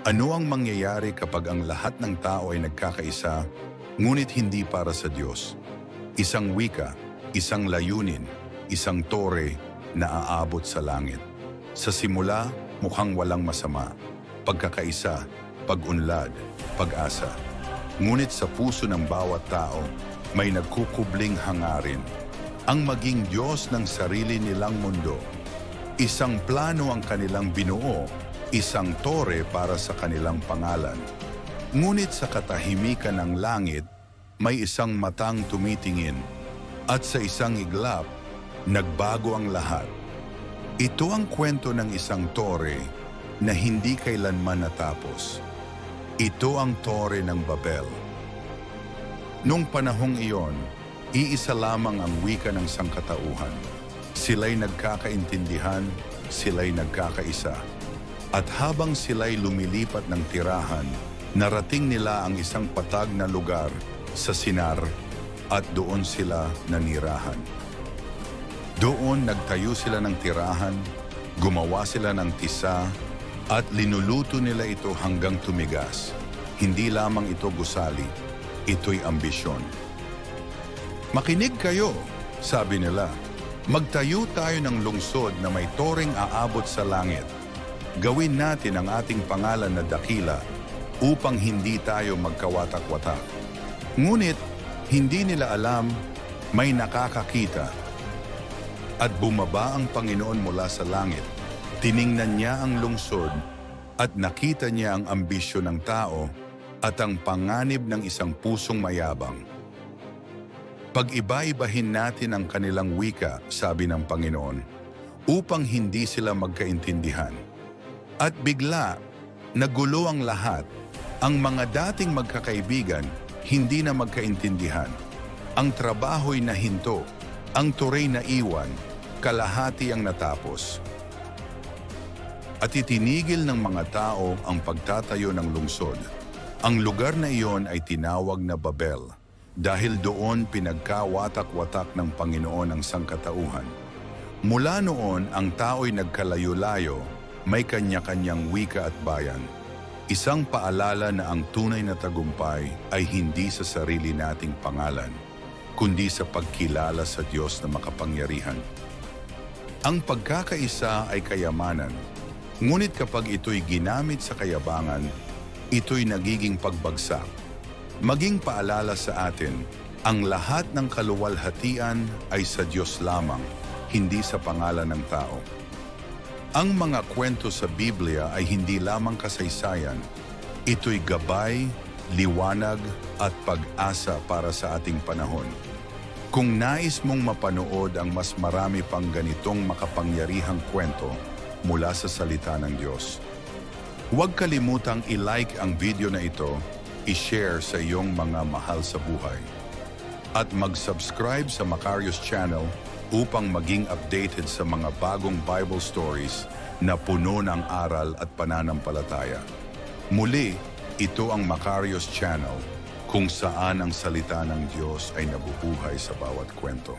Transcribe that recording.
Ano ang mangyayari kapag ang lahat ng tao ay nagkakaisa, ngunit hindi para sa Diyos? Isang wika, isang layunin, isang tore na aabot sa langit. Sa simula, mukhang walang masama. Pagkakaisa, pag-unlad, pag-asa. Ngunit sa puso ng bawat tao, may nagkukubling hangarin. Ang maging Diyos ng sarili nilang mundo. Isang plano ang kanilang binuo, isang tore para sa kanilang pangalan. Ngunit sa katahimikan ng langit, may isang matang tumitingin at sa isang iglap, nagbago ang lahat. Ito ang kwento ng isang tore na hindi kailanman natapos. Ito ang tore ng Babel. Nung panahong iyon, iisa lamang ang wika ng sangkatauhan. Sila'y nagkakaintindihan, sila'y nagkakaisa. At habang sila'y lumilipat ng tirahan, narating nila ang isang patag na lugar sa Sinar at doon sila nanirahan. Doon nagtayo sila ng tirahan, gumawa sila ng tisa at linuluto nila ito hanggang tumigas. Hindi lamang ito gusali, ito'y ambisyon. Makinig kayo, sabi nila. Magtayo tayo ng lungsod na may toreng aabot sa langit. Gawin natin ang ating pangalan na dakila upang hindi tayo magkawatak-watak. Ngunit hindi nila alam may nakakakita. At bumaba ang Panginoon mula sa langit. Tiningnan niya ang lungsod at nakita niya ang ambisyon ng tao at ang panganib ng isang pusong mayabang. Pag-iba-ibahin natin ang kanilang wika, sabi ng Panginoon, upang hindi sila magkaintindihan. At bigla, nagulo ang lahat. Ang mga dating magkakaibigan, hindi na magkaintindihan. Ang trabaho'y nahinto, ang turay na iwan, kalahati ang natapos. At itinigil ng mga tao ang pagtatayo ng lungsod. Ang lugar na iyon ay tinawag na Babel, dahil doon pinagkawatak-watak ng Panginoon ang sangkatauhan. Mula noon, ang tao'y nagkalayo-layo, may kanya-kanyang wika at bayan. Isang paalala na ang tunay na tagumpay ay hindi sa sarili nating pangalan, kundi sa pagkilala sa Diyos na makapangyarihan. Ang pagkakaisa ay kayamanan, ngunit kapag ito'y ginamit sa kayabangan, ito'y nagiging pagbagsak. Maging paalala sa atin, ang lahat ng kaluwalhatian ay sa Diyos lamang, hindi sa pangalan ng tao. Ang mga kwento sa Biblia ay hindi lamang kasaysayan. Ito'y gabay, liwanag at pag-asa para sa ating panahon. Kung nais mong mapanood ang mas marami pang ganitong makapangyarihang kwento mula sa salita ng Diyos, huwag kalimutang i-like ang video na ito, i-share sa iyong mga mahal sa buhay, at mag-subscribe sa Macarius Channel upang maging updated sa mga bagong Bible stories na puno ng aral at pananampalataya. Muli, ito ang Macarius Channel, kung saan ang salita ng Diyos ay nabubuhay sa bawat kwento.